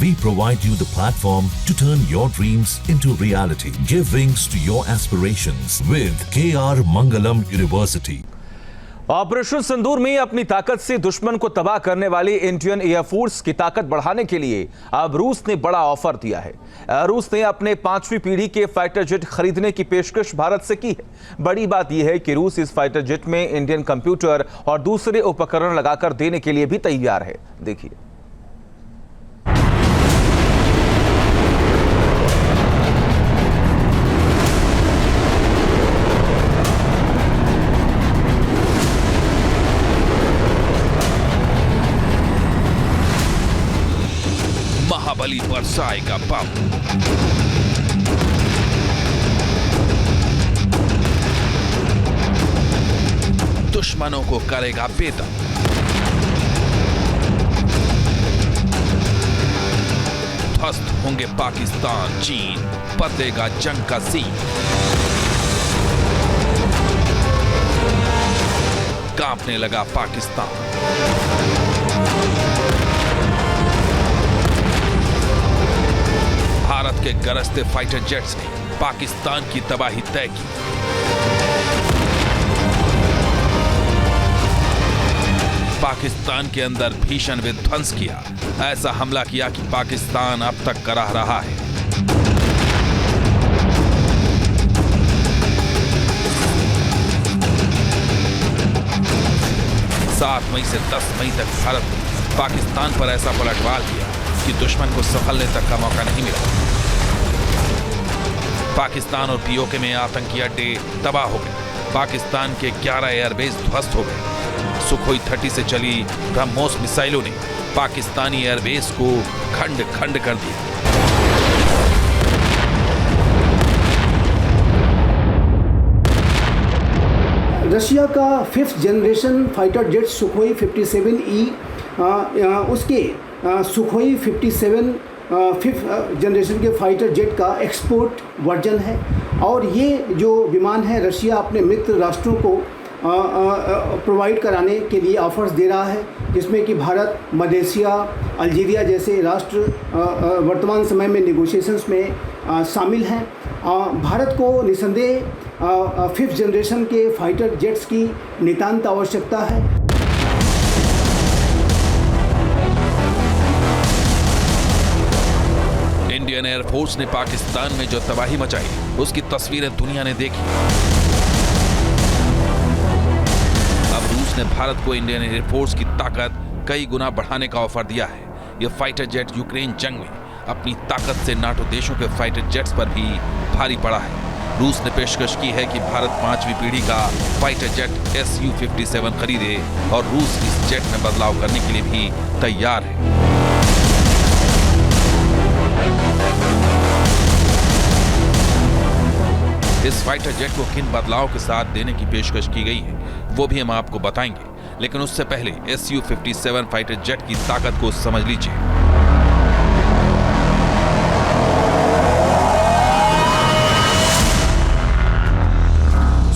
We provide you the platform to turn your dreams into reality. Give wings to your aspirations with KR Mangalam University. Operation Sindoor में अपनी ताकत से दुश्मन को तबाह करने वाली इंडियन एयरफोर्स की ताकत बढ़ाने के लिए अब रूस ने बड़ा ऑफर दिया है। रूस ने अपने 5वीं पीढ़ी के फाइटर जेट खरीदने की पेशकश भारत से की है। बड़ी बात यह है कि रूस इस फाइटर जेट में इंडियन कंप्यूटर और दूसरे उपकरण लगाकर देने के लिए भी तैयार है। देखिए। महाबली बरसाएगा बम। दुश्मनों को करेगा बेदम। ध्वस्त होंगे पाकिस्तान चीन, बदलेगा जंग का सीन। कांपने लगा पाकिस्तान। भारत के गरजते फाइटर जेट्स ने पाकिस्तान की तबाही तय की। पाकिस्तान के अंदर भीषण विध्वंस किया। ऐसा हमला किया कि पाकिस्तान अब तक कराह रहा है। सात मई से 10 मई तक भारत ने पाकिस्तान पर ऐसा पलटवार किया कि दुश्मन को संभलने तक का मौका नहीं मिला। पाकिस्तान और पीओके में आतंकी अड्डे तबाह हो गए। पाकिस्तान के 11 एयरबेस ध्वस्त हो गए। सुखोई 30 से चली ब्रह्मोस मिसाइलों ने पाकिस्तानी एयरबेस को खंड खंड कर दिया। रशिया का 5th generation fighter jet Sukhoi 57E उसके सुखोई 57 5th जनरेशन के फाइटर जेट का एक्सपोर्ट वर्जन है। और ये जो विमान है रशिया अपने मित्र राष्ट्रों को प्रोवाइड कराने के लिए ऑफर्स दे रहा है, जिसमें कि भारत, मलेशिया, अल्जीरिया जैसे राष्ट्र वर्तमान समय में नेगोशिएशंस में शामिल हैं। भारत को निसंदेह 5th जनरेशन के फाइटर जेट्स की नितांत आवश्यकता है। इंडियन एयरफोर्स ने पाकिस्तान में जो तबाही मचाई उसकी तस्वीरें दुनिया ने देखी। अब रूस ने भारत को इंडियन एयरफोर्स की ताकत कई गुना बढ़ाने का ऑफर दिया है। यह फाइटर जेट यूक्रेन जंग में अपनी ताकत से नाटो देशों के फाइटर जेट्स पर भी भारी पड़ा है। रूस ने पेशकश की है कि भारत 5वीं पीढ़ी का फाइटर जेट Su-57 खरीदे और रूस इस जेट में बदलाव करने के लिए भी तैयार है। इस फाइटर जेट को किन बदलाव के साथ देने की पेशकश की गई है वो भी हम आपको बताएंगे, लेकिन उससे पहले Su-57 फाइटर जेट की ताकत को समझ लीजिए।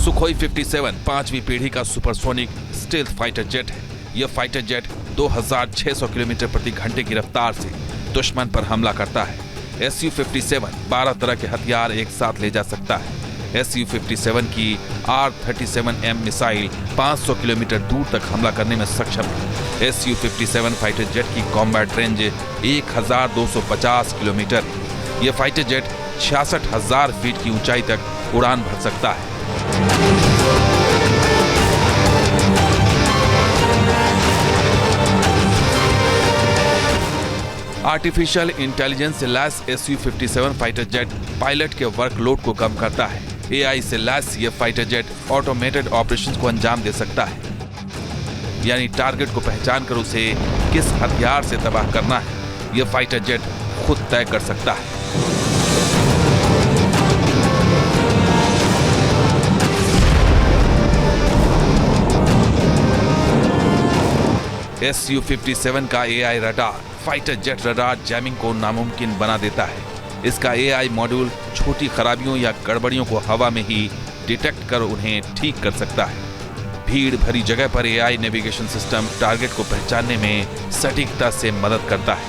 सुखोई 57 5वीं पीढ़ी का सुपरसोनिक स्टेल्थ फाइटर जेट है। यह फाइटर जेट 2600 किलोमीटर प्रति घंटे की रफ्तार से दुश्मन पर हमला करता है। Su-57 12 तरह के हथियार एक साथ ले जा सकता है। Su-57 की R-37M मिसाइल 500 किलोमीटर दूर तक हमला करने में सक्षम है। Su-57 फाइटर जेट की कॉम्बैट रेंज 1250 किलोमीटर है। यह फाइटर जेट 66,000 फीट की ऊंचाई तक उड़ान भर सकता है। आर्टिफिशियल इंटेलिजेंस से lace Su-57 fighter jet pilot के वर्कलोड को कम करता है। AI से लैस यह फाइटर जेट ऑटोमेटेड ऑपरेशंस को अंजाम दे सकता है, यानी टारगेट को पहचान कर उसे किस हथियार से तबाह करना है यह फाइटर जेट खुद तय कर सकता है। Su-57 का AI radar fighter jet radar jamming को नामुमकिन बना देता है। इसका AI मॉड्यूल छोटी खराबियों या गड़बड़ियों को हवा में ही डिटेक्ट कर उन्हें ठीक कर सकता है। भीड़ भरी जगह पर AI नेविगेशन सिस्टम टारगेट को पहचानने में सटीकता से मदद करता है।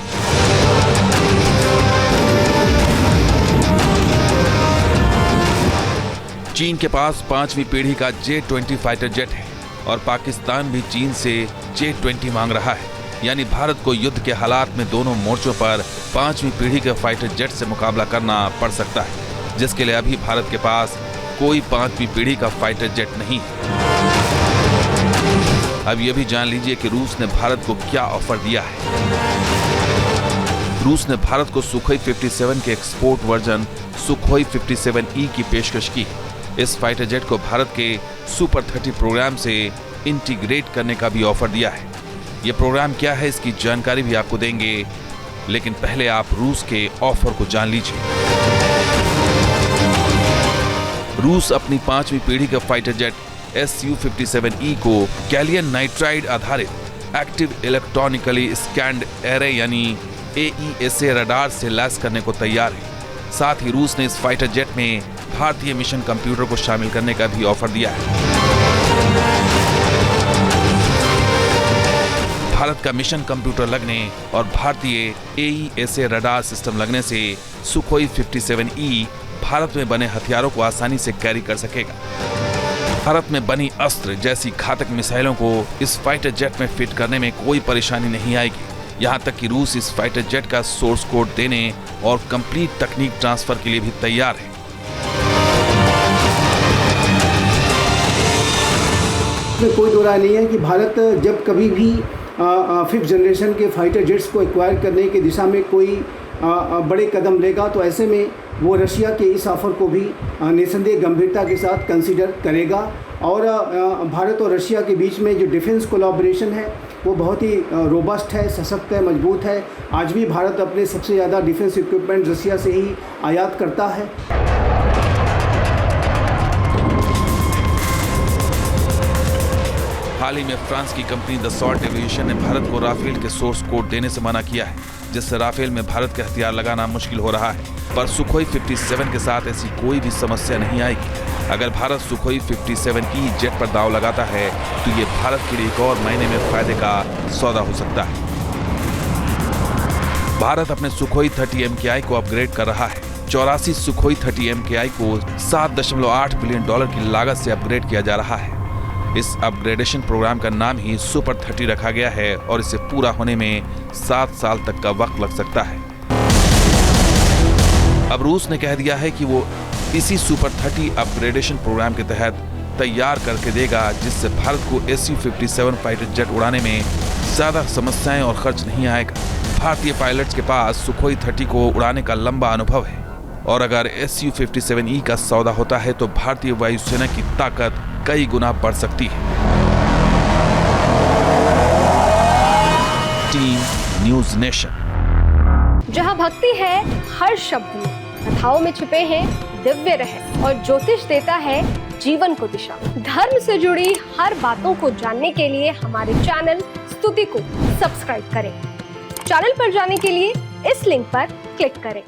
चीन के पास 5वीं पीढ़ी का J-20 फाइटर जेट है और पाकिस्तान भी चीन से J-20 मांग रहा है। यानी भारत को युद्ध के हालात में दोनों मोर्चों पर 5वीं पीढ़ी के फाइटर जेट से मुकाबला करना पड़ सकता है, जिसके लिए अभी भारत के पास कोई 5वीं पीढ़ी का फाइटर जेट नहीं है। अब यह भी जान लीजिए कि रूस ने भारत को क्या ऑफर दिया है। रूस ने भारत को सुखोई 57 के एक्सपोर्ट वर्जन सुखोई 57E की पेशकश की। इस फाइटर जेट को भारत के सुपर 30 प्रोग्राम से इंटीग्रेट करने का भी ऑफर दिया है। यह प्रोग्राम क्या है, इसकी जानकारी भी आपको देंगे, लेकिन पहले आप रूस के ऑफर को जान लीजिए। रूस अपनी 5वीं पीढ़ी का फाइटर जेट Su-57E को गैलियम नाइट्राइड आधारित एक्टिव इलेक्ट्रॉनिकली स्कैन्ड एरे यानी AESA रडार से लैस करने को तैयार है। साथ ही रूस ने इस फाइटर जेट में भारतीय मिशन कंप्यूटर को शामिल करने का भी ऑफर दिया है। भारत का मिशन कंप्यूटर लगने और भारतीय AESA रडार सिस्टम लगने से सुखोई 57E भारत में बने हथियारों को आसानी से कैरी कर सकेगा। भारत में बनी अस्त्र जैसी घातक मिसाइलों को इस फाइटर जेट में फिट करने में कोई परेशानी नहीं आएगी। यहाँ तक कि रूस इस फाइटर जेट का सोर्स कोड देने और कंप्लीट तकनीक ट्रांसफर के लिए भी तैयार है। इसमें कोई दो राय नहीं है कि भारत जब कभी भी 5th जनरेशन के फाइटर जेट्स को एक्वायर करने की दिशा में कोई बड़े कदम लेगा तो ऐसे में वो रशिया के इस ऑफर को भी निसंदेह गंभीरता के साथ कंसीडर करेगा। और भारत और रशिया के बीच में जो डिफेंस कोलैबोरेशन है वो बहुत ही रोबस्ट है, सशक्त है, मजबूत है। आज भी भारत अपने सबसे ज़्यादा डिफेंस इक्विपमेंट रशिया से ही आयात करता है। हाल ही में फ्रांस की कंपनी दसॉल्ट एविएशन ने भारत को राफेल के सोर्स कोड देने से मना किया है, जिससे राफेल में भारत के हथियार लगाना मुश्किल हो रहा है। पर सुखोई 57 के साथ ऐसी कोई भी समस्या नहीं आएगी। अगर भारत सुखोई 57E जेट पर दांव लगाता है तो ये भारत के लिए एक और महीने में फायदे का सौदा हो सकता है। भारत अपने सुखोई 30 MKI को अपग्रेड कर रहा है। 84 सुखोई 30 MKI को $7.8 बिलियन की लागत से अपग्रेड किया जा रहा है। इस अपग्रेडेशन प्रोग्राम का नाम ही सुपर 30 रखा गया है और इसे पूरा होने में 7 साल तक का वक्त लग सकता है। अब रूस ने कह दिया है कि वो इसी सुपर 30 अपग्रेडेशन प्रोग्राम के तहत तैयार करके देगा, जिससे भारत को Su-57 फाइटर जेट उड़ाने में ज्यादा समस्याएं और खर्च नहीं आएगा। भारतीय पायलट्स के पास सुखोई 30 को उड़ाने का लंबा अनुभव है और अगर Su-57E का सौदा होता है तो भारतीय वायुसेना की ताकत कई गुना बढ़ सकती है। Team news nation. जहां भक्ति है हर शब्द में, कथाओं में छुपे हैं दिव्य रहस्य और ज्योतिष देता है जीवन को दिशा। धर्म से जुड़ी हर बातों को जानने के लिए हमारे चैनल स्तुति को सब्सक्राइब करें। चैनल पर जाने के लिए इस लिंक पर क्लिक करें।